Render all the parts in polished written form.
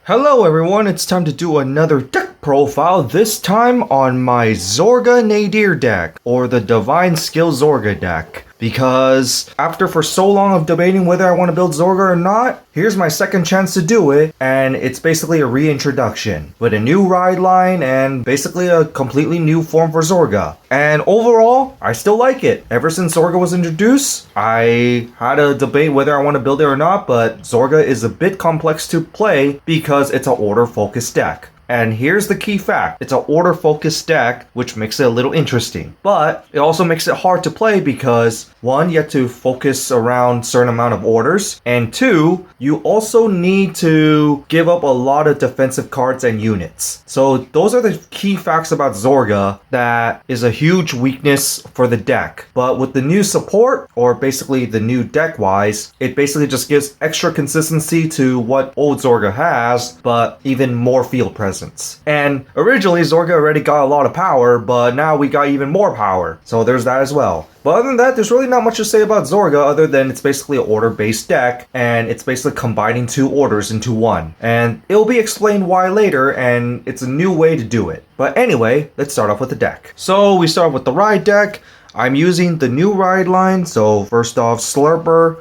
Hello everyone, it's time to do another deck profile, this time on my Zorga Nadir deck, or the Divine Skill Zorga deck. Because after for so long of debating whether I want to build Zorga or not, here's my second chance to do it, and it's basically a reintroduction with a new ride line and basically a completely new form for Zorga. And overall, I still like it. Ever since Zorga was introduced, I had a debate whether I want to build it or not, but Zorga is a bit complex to play because it's an order-focused deck. And here's the key fact, it's an order-focused deck, which makes it a little interesting. But it also makes it hard to play because, one, you have to focus around a certain amount of orders, and two, you also need to give up a lot of defensive cards and units. So those are the key facts about Zorga that is a huge weakness for the deck. But with the new support, or basically the new deck-wise, it basically just gives extra consistency to what old Zorga has, but even more field presence. And originally Zorga already got a lot of power, but now we got even more power. So there's that as well. But other than that, there's really not much to say about Zorga other than it's basically an order-based deck, and it's basically combining two orders into one. And it'll be explained why later, and it's a new way to do it. But anyway, let's start off with the deck. So we start with the ride deck. I'm using the new ride line, so first off Slurper.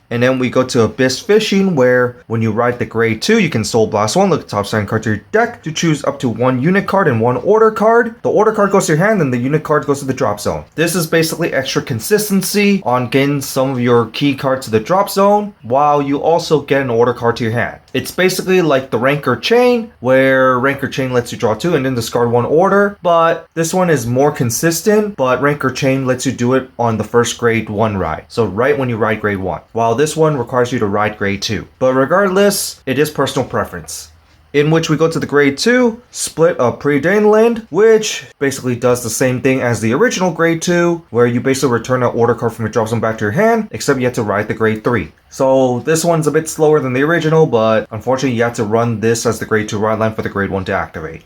And then we go to Abyss Fishing, where when you ride the grade 2, you can Soul Blast 1, look at the top 7 card to your deck to choose up to one unit card and one order card. The order card goes to your hand and the unit card goes to the drop zone. This is basically extra consistency on getting some of your key cards to the drop zone, while you also get an order card to your hand. It's basically like the Ranker Chain, where Ranker Chain lets you draw 2 and then discard 1 order, but this one is more consistent, but Ranker Chain lets you do it on the first grade 1 ride. So right when you ride grade 1. While this one requires you to ride grade 2. But regardless, it is personal preference. In which we go to the grade 2, split a preordained land, which basically does the same thing as the original grade 2, where you basically return an order card from your drop zone back to your hand, except you have to ride the grade 3. So this one's a bit slower than the original, but unfortunately you have to run this as the grade 2 ride line for the grade 1 to activate.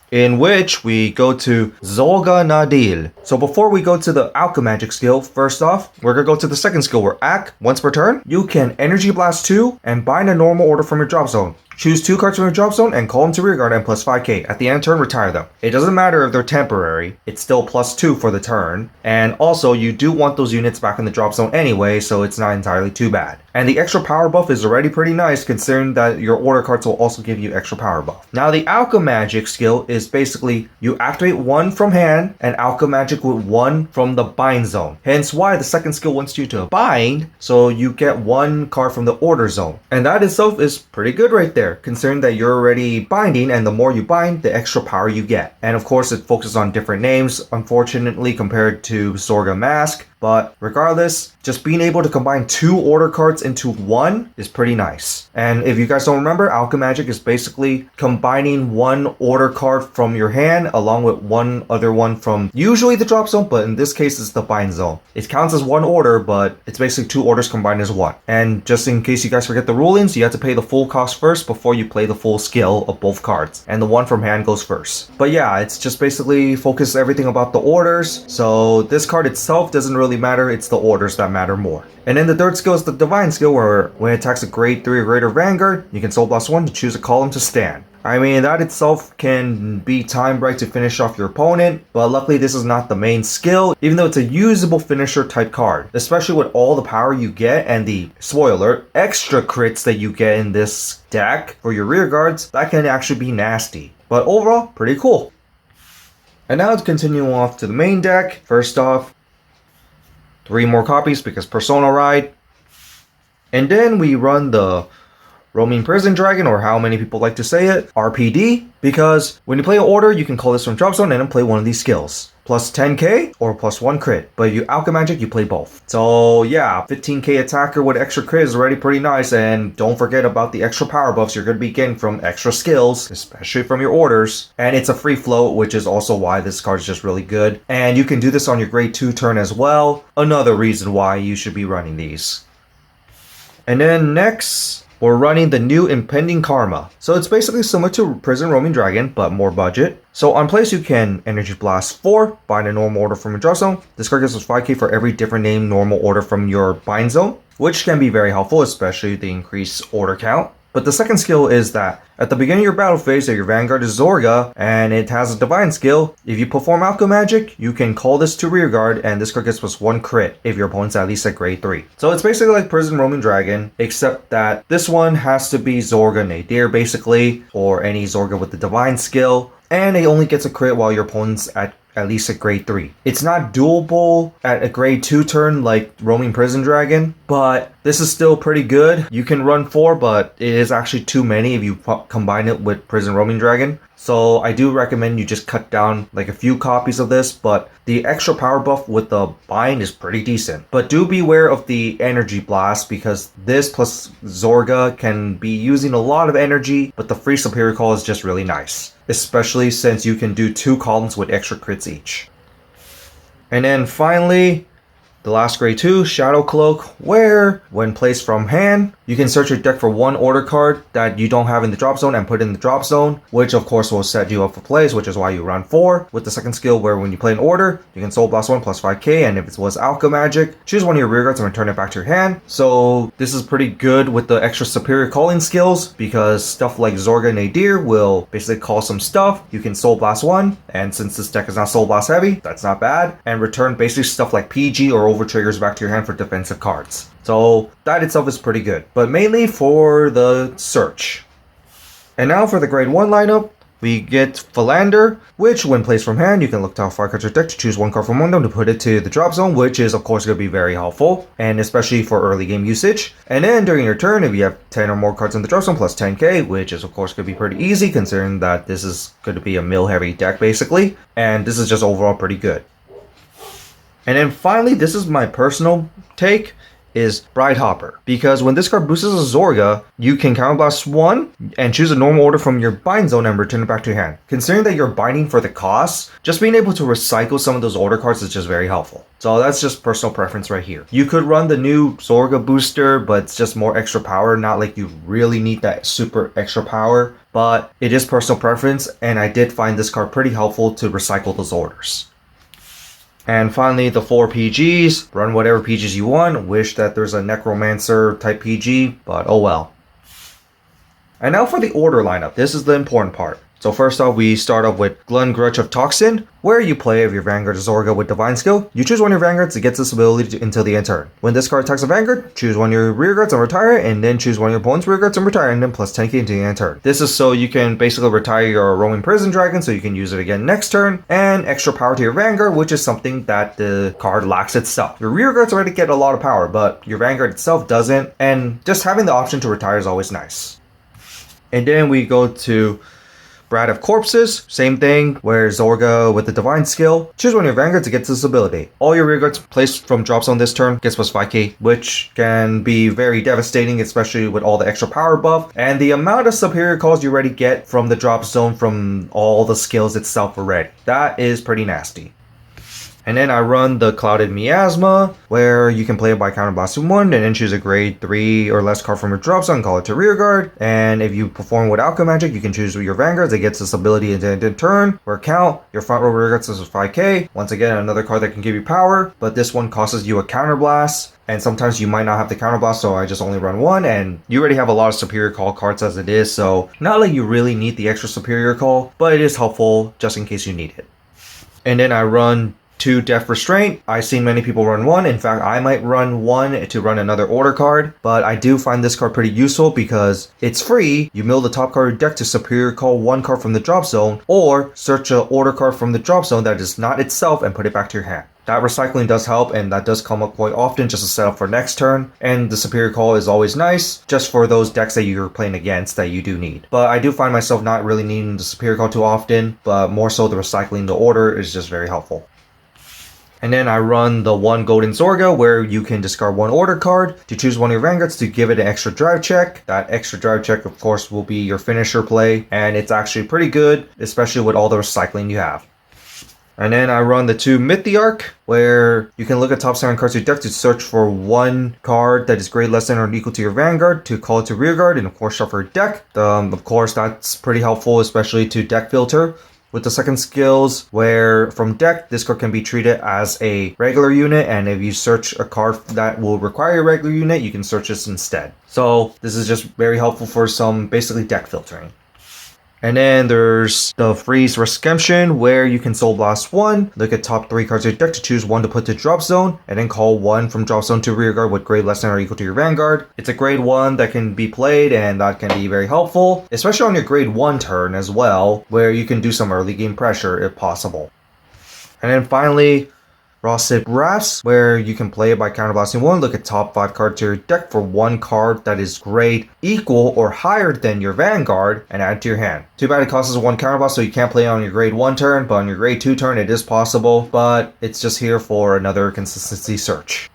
In which we go to Zorga Nadir. So before we go to the Alchemagic skill, first off, we're gonna go to the second skill where once per turn, you can Energy Blast 2 and bind a normal order from your drop zone. Choose 2 cards from your drop zone and call them to rear guard and plus 5k. At the end of turn, retire them. It doesn't matter if they're temporary, it's still plus 2 for the turn. And also, you do want those units back in the drop zone anyway, so it's not entirely too bad. And the extra power buff is already pretty nice considering that your order cards will also give you extra power buff. Now the Alchemagic skill is basically, you activate 1 from hand and Alchemagic with 1 from the bind zone. Hence why the second skill wants you to bind, so you get 1 card from the order zone. And that itself is pretty good right there, considering that you're already binding, and the more you bind, the extra power you get. And of course, it focuses on different names, unfortunately, compared to Zorga Mask. But regardless, just being able to combine 2 order cards into 1 is pretty nice. And if you guys don't remember, Alchemagic is basically combining 1 order card from your hand along with 1 other one from usually the drop zone, but in this case it's the bind zone. It counts as 1 order, but it's basically 2 orders combined as 1. And just in case you guys forget the rulings, you have to pay the full cost first before you play the full skill of both cards. And the 1 from hand goes first. But yeah, it's just basically focus everything about the orders. So this card itself doesn't really matter, it's the orders that matter more. And then the third skill is the Divine skill, where when it attacks a grade 3 or greater Vanguard, you can Soul Blast 1 to choose a column to stand. I mean, that itself can be timed right to finish off your opponent, but luckily this is not the main skill, even though it's a usable finisher type card. Especially with all the power you get and the, spoiler, extra crits that you get in this deck for your rear guards, that can actually be nasty. But overall, pretty cool. And now to continue off to the main deck, first off, 3 more copies because Persona Ride. And then we run the Roaming Prison Dragon, or how many people like to say it, RPD, because when you play an order, you can call this from drop zone and then play one of these skills. Plus 10k or plus 1 crit. But if you Alchemagic, you play both. So yeah, 15k attacker with extra crit is already pretty nice, and don't forget about the extra power buffs you're going to be getting from extra skills, especially from your orders. And it's a free float, which is also why this card is just really good. And you can do this on your grade 2 turn as well. Another reason why you should be running these. And then next, we're running the new Impending Karma. So it's basically similar to Prison Roaming Dragon, but more budget. So on place you can Energy Blast 4, bind a normal order from your drop zone. This card gives us 5k for every different named normal order from your bind zone, which can be very helpful, especially the increased order count. But the second skill is that at the beginning of your battle phase, your Vanguard is Zorga, and it has a divine skill. If you perform Alchemy Magic, you can call this to rearguard, and this card gets +1 crit if your opponent's at least at grade 3. So it's basically like Prison Roman Dragon, except that this one has to be Zorga Nadir basically, or any Zorga with the divine skill, and it only gets a crit while your opponent's at least at grade 3. It's not doable at a grade 2 turn like Roaming Prison Dragon, but this is still pretty good. You can run 4, but it is actually too many if you combine it with Prison Roaming Dragon. So I do recommend you just cut down like a few copies of this, but the extra power buff with the bind is pretty decent. But do beware of the energy blast, because this plus Zorga can be using a lot of energy, but the free superior call is just really nice, especially since you can do 2 columns with extra crits each. And then finally, the last grade 2, Shadow Cloak, where when placed from hand, you can search your deck for 1 order card that you don't have in the drop zone and put in the drop zone, which of course will set you up for plays, which is why you run 4. With the second skill, where when you play an order, you can Soul Blast 1 plus 5k, and if it was Alchemy Magic, choose one of your rear guards and return it back to your hand. So this is pretty good with the extra superior calling skills, because stuff like Zorga Nadir will basically call some stuff. You can Soul Blast 1, and since this deck is not Soul Blast heavy, that's not bad, and return basically stuff like PG or over triggers back to your hand for defensive cards. So that itself is pretty good, but mainly for the search. And now for the grade 1 lineup, we get Philander, which when placed from hand, you can look to how far cards your deck to choose 1 card from random to put it to the drop zone, which is of course going to be very helpful, and especially for early game usage. And then during your turn, if you have 10 or more cards in the drop zone plus 10k, which is of course going to be pretty easy considering that this is going to be a mill heavy deck basically, and this is just overall pretty good. And then finally, this is my personal take, is Bride Hopper. Because when this card boosts a Zorga, you can counterblast 1 and choose a normal order from your bind zone and return it back to your hand. Considering that you're binding for the cost, just being able to recycle some of those order cards is just very helpful. So that's just personal preference right here. You could run the new Zorga booster, but it's just more extra power, not like you really need that super extra power. But it is personal preference, and I did find this card pretty helpful to recycle those orders. And finally, the 4 PGs. Run whatever PGs you want. Wish that there's a Necromancer type PG, but oh well. And now for the order lineup. This is the important part. So first off, we start off with Glun Grudge of Toxin, where you play if your Vanguard is Zorga with Divine Skill. You choose one of your Vanguards to get this ability until the end turn. When this card attacks a Vanguard, choose one of your rear guards and retire it, and then choose one of your opponent's rear guards and retire, and then plus 10k until the end turn. This is so you can basically retire your Roaming Prison Dragon so you can use it again next turn, and extra power to your Vanguard, which is something that the card lacks itself. Your rear guards already get a lot of power, but your Vanguard itself doesn't, and just having the option to retire is always nice. And then we go to Bride of Corpses, same thing, where Zorga with the Divine Skill. Choose one of your Vanguards to get this ability. All your rear guards placed from drop zone this turn gets plus 5k, which can be very devastating, especially with all the extra power buff, and the amount of superior calls you already get from the drop zone from all the skills itself already. That is pretty nasty. And then I run the Clouded Miasma, where you can play it by counterblasting 1 and then choose a grade 3 or less card from your drop zone, call it to rearguard. And if you perform with Alchemy Magic, you can choose your Vanguards that gets this ability in the turn, where count, your front row rearguards is 5k. Once again, another card that can give you power, but this one costs you a counterblast. And sometimes you might not have the counterblast, so I just only run 1, and you already have a lot of superior call cards as it is, so not like you really need the extra superior call, but it is helpful just in case you need it. And then I run 2 Death Restraint. I've seen many people run 1. In fact, I might run 1 to run another order card, but I do find this card pretty useful because it's free. You mill the top card of your deck to superior call 1 card from the drop zone, or search an order card from the drop zone that is not itself and put it back to your hand. That recycling does help, and that does come up quite often just to set up for next turn, and the superior call is always nice, just for those decks that you're playing against that you do need. But I do find myself not really needing the superior call too often, but more so the recycling the order is just very helpful. And then I run the 1 Golden Zorga, where you can discard 1 order card to choose one of your Vanguards to give it an extra drive check. That extra drive check, of course, will be your finisher play, and it's actually pretty good, especially with all the recycling you have. And then I run the 2 Mythiarch, where you can look at top 7 cards of your deck to search for 1 card that is grade less than or equal to your Vanguard to call it to rearguard, and of course shuffle your deck. Of course, that's pretty helpful, especially to deck filter. with the second skills, where from deck, this card can be treated as a regular unit, and if you search a card that will require a regular unit, you can search this instead. So this is just very helpful for some basically deck filtering. And then there's the Freeze Rescumption, where you can Soul Blast 1, look at top 3 cards of your deck to choose 1 to put to drop zone, and then call 1 from drop zone to rear guard with grade less than or equal to your Vanguard. It's a grade 1 that can be played, and that can be very helpful, especially on your grade 1 turn as well, where you can do some early game pressure if possible. And then finally, Frosted Rafts, where you can play it by counterblasting 1, look at top 5 cards to your deck for 1 card that is grade equal or higher than your Vanguard and add to your hand. Too bad it costs us 1 counterblast, so you can't play it on your grade 1 turn, but on your grade 2 turn it is possible, but it's just here for another consistency search.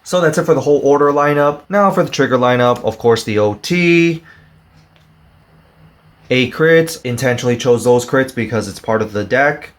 So that's it for the whole order lineup. Now for the trigger lineup, of course the OT, 8 crits, intentionally chose those crits because it's part of the deck,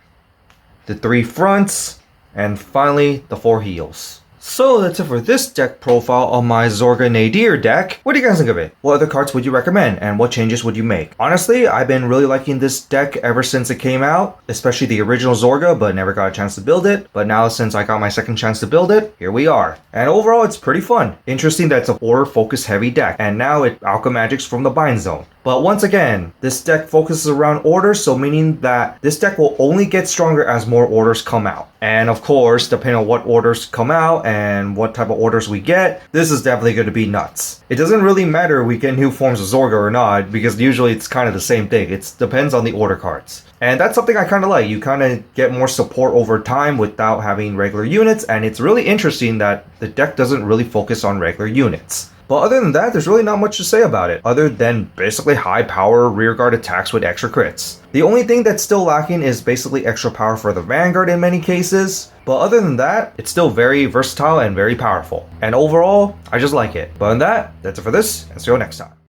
the 3 fronts, and finally, the 4 heals. So that's it for this deck profile on my Zorga Nadir deck. What do you guys think of it? What other cards would you recommend, and what changes would you make? Honestly, I've been really liking this deck ever since it came out, especially the original Zorga, but never got a chance to build it. But now since I got my second chance to build it, here we are. And overall, it's pretty fun. Interesting that it's an order focus heavy deck, and now it alchemagics from the bind zone. But once again, this deck focuses around orders, so meaning that this deck will only get stronger as more orders come out. And of course, depending on what orders come out and what type of orders we get, this is definitely going to be nuts. It doesn't really matter if we get new forms of Zorga or not, because usually it's kind of the same thing. It depends on the order cards. And that's something I kind of like. You kind of get more support over time without having regular units, and it's really interesting that the deck doesn't really focus on regular units. But other than that, there's really not much to say about it, other than basically high power rearguard attacks with extra crits. The only thing that's still lacking is basically extra power for the Vanguard in many cases, but other than that, it's still very versatile and very powerful. And overall, I just like it. But other than that, that's it for this, and see you next time.